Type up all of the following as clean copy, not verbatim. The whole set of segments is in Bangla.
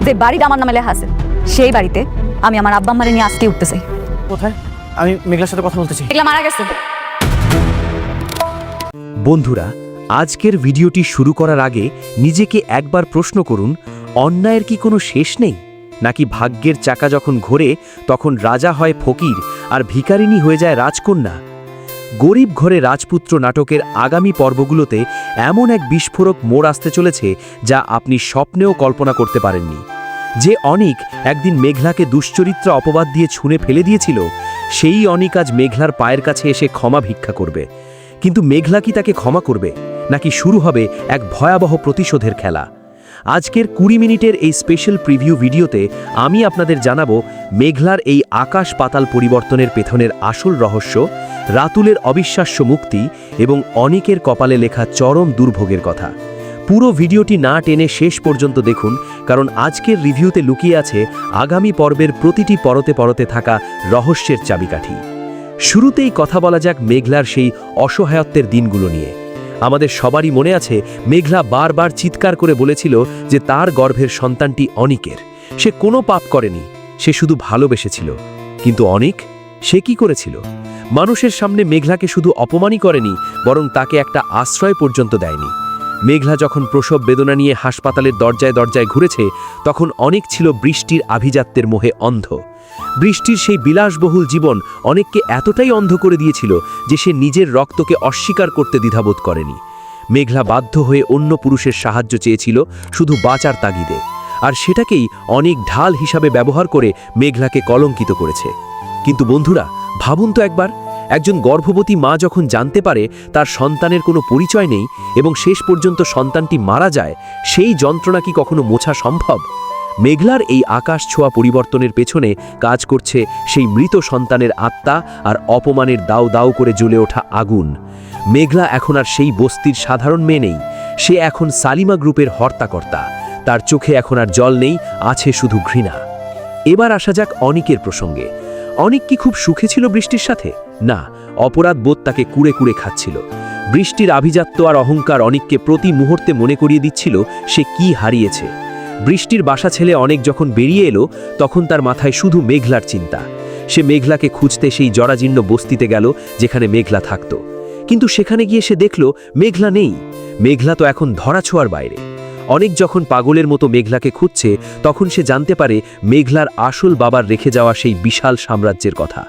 যে বাড়িটা আমার নামে লেখা আছে সেই বাড়িতে আমি আমার আব্বা আম্মারে নিয়ে আজকে উঠতে চাই। কোথায়? আমি মেঘলার সাথে কথা বলতে চাই। এগুলা মারা গেছে। বন্ধুরা, আজকের ভিডিওটি শুরু করার আগে নিজেকে একবার প্রশ্ন করুন, অন্যায়ের কি কোনো শেষ নেই? নাকি ভাগ্যের চাকা যখন ঘোরে তখন রাজা হয় ফকির আর ভিখারিনী হয়ে যায় রাজকন্যা? গরিব ঘরে রাজপুত্র নাটকের আগামী পর্বগুলোতে এমন এক বিস্ফোরক মোড় আসতে চলেছে যা আপনি স্বপ্নেও কল্পনা করতে পারেননি। যে অনিক একদিন মেঘলাকে দুশ্চরিত্র অপবাদ দিয়ে ছুঁড়ে ফেলে দিয়েছিল, সেই অনিক আজ মেঘলার পায়ের কাছে এসে ক্ষমা ভিক্ষা করবে। কিন্তু মেঘলা কি তাকে ক্ষমা করবে, নাকি শুরু হবে এক ভয়াবহ প্রতিশোধের খেলা? আজকের 20 মিনিটের এই স্পেশাল প্রিভিউ ভিডিওতে আমি আপনাদের জানাবো মেঘলার এই আকাশ পাতাল পরিবর্তনের পেছনের আসল রহস্য, রাতুলের অবিশ্বাস্য মুক্তি এবং অনিকের কপালে লেখা চরম দুর্ভোগের কথা। পুরো ভিডিওটি না টেনে শেষ পর্যন্ত দেখুন, কারণ আজকের রিভিউতে লুকিয়ে আছে আগামী পর্বের প্রতিটি পরতে পরতে থাকা রহস্যের চাবিকাঠি। শুরুতেই কথা বলা যাক মেঘলার সেই অসহায়ত্বের দিনগুলো নিয়ে। আমাদের সবারই মনে আছে মেঘলা বারবার চিৎকার করে বলেছিল যে তার গর্ভের সন্তানটি অনিকের। সে কোনো পাপ করেনি, সে শুধু ভালোবেসেছিল। কিন্তু অনিক, সে কি করেছিল? মানুষের সামনে মেঘলাকে শুধু অপমানই করেনি, বরং তাকে একটা আশ্রয় পর্যন্ত দেয়নি। মেঘলা যখন প্রসব বেদনা নিয়ে হাসপাতালের দরজায় দরজায় ঘুরেছে, তখন অনিক ছিল বৃষ্টির আভিজাত্যের মোহে অন্ধ। বৃষ্টির সেই বিলাসবহুল জীবন অনেককে এতটাই অন্ধ করে দিয়েছিল যে সে নিজের রক্তকে অস্বীকার করতে দ্বিধাবোধ করেনি। মেঘলা বাধ্য হয়ে অন্য পুরুষের সাহায্য চেয়েছিল শুধু বাঁচার তাগিদে, আর সেটাকেই অনেক ঢাল হিসাবে ব্যবহার করে মেঘলাকে কলঙ্কিত করেছে। কিন্তু বন্ধুরা, ভাবুন তো একবার, একজন গর্ভবতী মা যখন জানতে পারে তার সন্তানের কোনো পরিচয় নেই এবং শেষ পর্যন্ত সন্তানটি মারা যায়, সেই যন্ত্রণা কি কখনো মোছা সম্ভব? মেঘলার এই আকাশ ছোঁয়া পরিবর্তনের পেছনে কাজ করছে সেই মৃত সন্তানের আত্মা আর অপমানের দাউ দাউ করে জ্বলে ওঠা আগুন। মেঘলা এখন আর সেই বস্তির সাধারণ মেয়ে নেই, সে এখন সালিমা গ্রুপের হর্তাকর্তা। তার চোখে এখন আর জল নেই, আছে শুধু ঘৃণা। এবার আসা যাক অনিকের প্রসঙ্গে। অনিক কি খুব সুখে ছিল বৃষ্টির সাথে? না, অপরাধ বোধ তাকে কুড়ে কুড়ে খাচ্ছিল। বৃষ্টির আভিজাত্য আর অহংকার অনিককে প্রতি মুহূর্তে মনে করিয়ে দিচ্ছিল সে কি হারিয়েছে। বৃষ্টির বাসা ছেলে অনেক যখন বেরিয়ে এলো, তখন তার মাথায় শুধু মেঘলার চিন্তা। সে মেঘলাকে খুঁজতে সেই জরাজীর্ণ বস্তিতে গেল যেখানে মেঘলা থাকত। কিন্তু সেখানে গিয়ে সে দেখল মেঘলা নেই। মেঘলা তো এখন ধরাছোঁয়ার বাইরে। অনেক যখন পাগলের মতো মেঘলাকে খুঁজছে, তখন সে জানতে পারে মেঘলার আসল বাবার রেখে যাওয়া সেই বিশাল সাম্রাজ্যের কথা।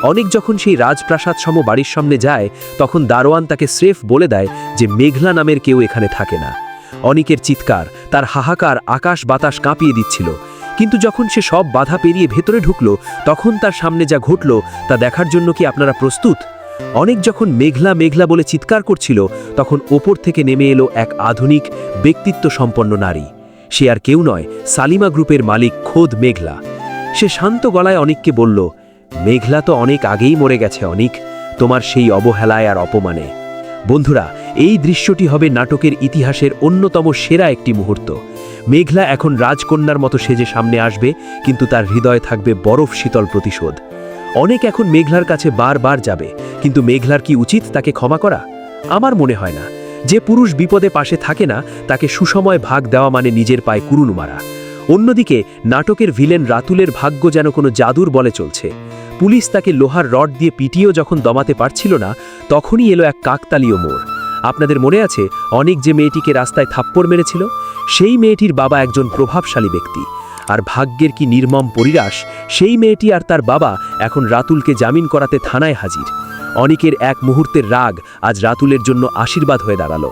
অনেক যখন সেই রাজপ্রাসাদ সম বাড়ির সামনে যায়, তখন দারোয়ান তাকে স্রেফ বলে দেয় যে মেঘলা নামের কেউ এখানে থাকে না। অনিকের চিৎকার, তার হাহাকার আকাশ বাতাস কাঁপিয়ে দিচ্ছিল। কিন্তু যখন সে সব বাধা পেরিয়ে ভেতরে ঢুকল, তখন তার সামনে যা ঘটল তা দেখার জন্য কি আপনারা প্রস্তুত? অনেক যখন মেঘলা মেঘলা বলে চিৎকার করছিল, তখন ওপর থেকে নেমে এলো এক আধুনিক ব্যক্তিত্ব সম্পন্ন নারী। সে আর কেউ নয়, সালিমা গ্রুপের মালিক খোদ মেঘলা। সে শান্ত গলায় অনিককে বলল, মেঘলা তো অনেক আগেই মরে গেছে অনিক, তোমার সেই অবহেলায় আর অপমানে। বন্ধুরা, এই দৃশ্যটি হবে নাটকের ইতিহাসের অন্যতম সেরা একটি মুহূর্ত। মেঘলা এখন রাজকন্যার মতো সেজে সামনে আসবে, কিন্তু তার হৃদয়ে থাকবে বরফ শীতল প্রতিশোধ। অনেক এখন মেঘলার কাছে বারবার যাবে, কিন্তু মেঘলার কি উচিত তাকে ক্ষমা করা? আমার মনে হয় না। যে পুরুষ বিপদে পাশে থাকে না, তাকে সুসময় ভাগ দেওয়া মানে নিজের পায়ে কুরুনু মারা। অন্যদিকে নাটকের ভিলেন রাতুলের ভাগ্য যেন কোনো জাদুর বলে চলছে। পুলিশ তাকে লোহার রড দিয়ে পিটিয়েও যখন দমাতে পারছিল না, তখনই এলো এক কাকতালীয় মোড়। আপনাদের মনে আছে অনেক যে মেয়েটিকে রাস্তায় থাপ্পড় মেরেছিল? সেই মেয়েটির বাবা একজন প্রভাবশালী ব্যক্তি। আর ভাগ্যের কি নির্মম পরিহাস, সেই মেয়েটি আর তার বাবা এখন রাতুলকে জামিন করাতে থানায় হাজির। অনিকের এক মুহূর্তের রাগ আজ রাতুলের জন্য আশীর্বাদ হয়ে দাঁড়ালো।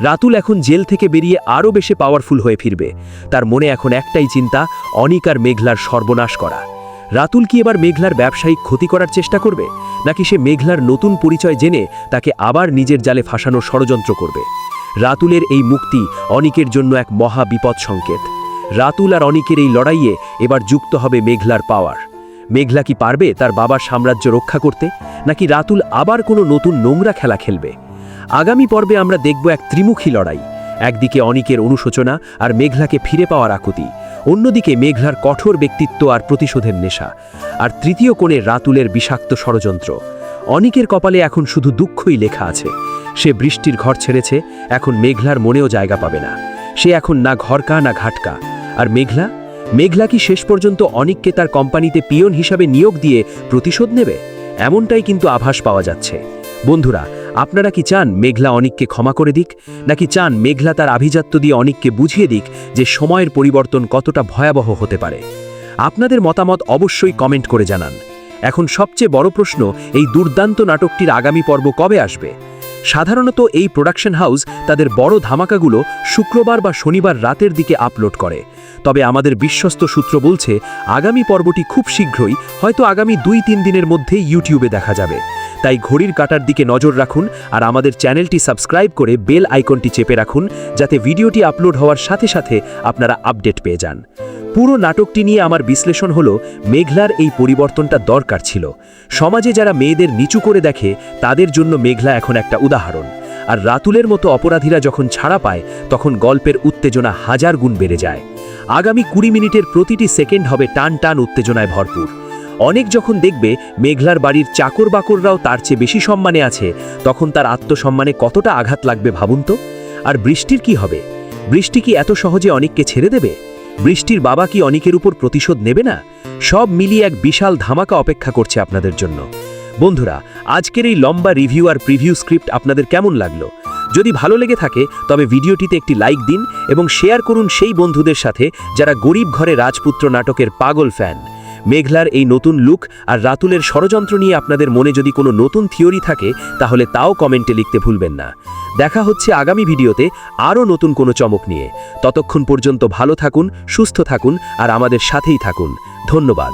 রাতুল এখন জেল থেকে বেরিয়ে আরও বেশি পাওয়ারফুল হয়ে ফিরবে। তার মনে এখন একটাই চিন্তা, অনিক আর মেঘলার সর্বনাশ করা। রাতুল কি এবার মেঘলার ব্যবসায়িক ক্ষতি করার চেষ্টা করবে, নাকি সে মেঘলার নতুন পরিচয় জেনে তাকে আবার নিজের জালে ফাঁসানোর ষড়যন্ত্র করবে? রাতুলের এই মুক্তি অনিকের জন্য এক মহা বিপদ সংকেত। রাতুল আর অনিকের এই লড়াইয়ে এবার যুক্ত হবে মেঘলার পাওয়ার। মেঘলা কি পারবে তার বাবার সাম্রাজ্য রক্ষা করতে, নাকি রাতুল আবার কোনো নতুন নোংরা খেলা খেলবে? আগামী পর্বে আমরা দেখব এক ত্রিমুখী লড়াই। একদিকে অনিকের অনুশোচনা আর মেঘলাকে ফিরে পাওয়ার আকুতি, অন্যদিকে মেঘলার কঠোর ব্যক্তিত্ব আর প্রতিশোধের নেশা, আর তৃতীয় কোণে রাতুলের বিষাক্ত ষড়যন্ত্র। অনিকের কপালে এখন শুধু দুঃখই লেখা আছে। সে বৃষ্টির ঘর ছেড়েছে, এখন মেঘলার মনেও জায়গা পাবে না। সে এখন না ঘরকা না ঘাটকা। আর মেঘলা, মেঘলা কি শেষ পর্যন্ত অনিককে তার কোম্পানিতে পিয়ন হিসাবে নিয়োগ দিয়ে প্রতিশোধ নেবে? এমনটাই কিন্তু আভাস পাওয়া যাচ্ছে। বন্ধুরা, আপনারা কি চান মেঘলা অনিককে ক্ষমা করে দিক, নাকি চান মেঘলা তার আভিজাত্য দিয়ে অনিককে বুঝিয়ে দিক যে সময়ের পরিবর্তন কতটা ভয়াবহ হতে পারে? আপনাদের মতামত অবশ্যই কমেন্ট করে জানান। এখন সবচেয়ে বড় প্রশ্ন, এই দুর্দান্ত নাটকটির আগামী পর্ব কবে আসবে? সাধারণত এই প্রোডাকশন হাউস তাদের বড় ধামাকাগুলো শুক্রবার বা শনিবার রাতের দিকে আপলোড করে। তবে আমাদের বিশ্বস্ত সূত্র বলছে আগামী পর্বটি খুব শীঘ্রই, হয়তো আগামী 2-3 দিনের মধ্যেই ইউটিউবে দেখা যাবে। তাই ঘড়ির কাঁটার দিকে নজর রাখুন আর আমাদের চ্যানেলটি সাবস্ক্রাইব করে বেল আইকনটি চেপে রাখুন, যাতে ভিডিওটি আপলোড হওয়ার সাথে সাথে আপনারা আপডেট পেয়ে যান। পুরো নাটকটি নিয়ে আমার বিশ্লেষণ হলো, মেঘলার এই পরিবর্তনটা দরকার ছিল। সমাজে যারা মেয়েদের নিচু করে দেখে তাদের জন্য মেঘলা এখন একটা উদাহরণ। আর রাতুলের মতো অপরাধীরা যখন ছাড়া পায় তখন গল্পের উত্তেজনা 1000 গুণ বেড়ে যায়। আগামী 20 মিনিটের প্রতিটি সেকেন্ড হবে টান টান উত্তেজনায় ভরপুর। অনেক যখন দেখবে মেঘলার বাড়ির চাকর বাকররাও তার চেয়ে বেশি সম্মানে আছে, তখন তার আত্মসম্মানে কতটা আঘাত লাগবে ভাবুন তো। আর বৃষ্টির কি হবে? বৃষ্টি কি এত সহজে অনিককে ছেড়ে দেবে? বৃষ্টির বাবা কি অনিকের উপর প্রতিশোধ নেবে না? সব মিলিয়ে এক বিশাল ধামাকা অপেক্ষা করছে আপনাদের জন্য। বন্ধুরা, আজকের এই লম্বা রিভিউ আর প্রিভিউ স্ক্রিপ্ট আপনাদের কেমন লাগলো? যদি ভালো লেগে থাকে তবে ভিডিওটিতে একটি লাইক দিন এবং শেয়ার করুন সেই বন্ধুদের সাথে যারা গরিব ঘরে রাজপুত্র নাটকের পাগল ফ্যান। মেঘলার এই নতুন লুক আর রাতুলের ষড়যন্ত্র নিয়ে আপনাদের মনে যদি কোনো নতুন থিওরি থাকে তাহলে তাও কমেন্টে লিখতে ভুলবেন না। দেখা হচ্ছে আগামী ভিডিওতে আরও নতুন কোনো চমক নিয়ে। ততক্ষণ পর্যন্ত ভালো থাকুন, সুস্থ থাকুন আর আমাদের সাথেই থাকুন। ধন্যবাদ।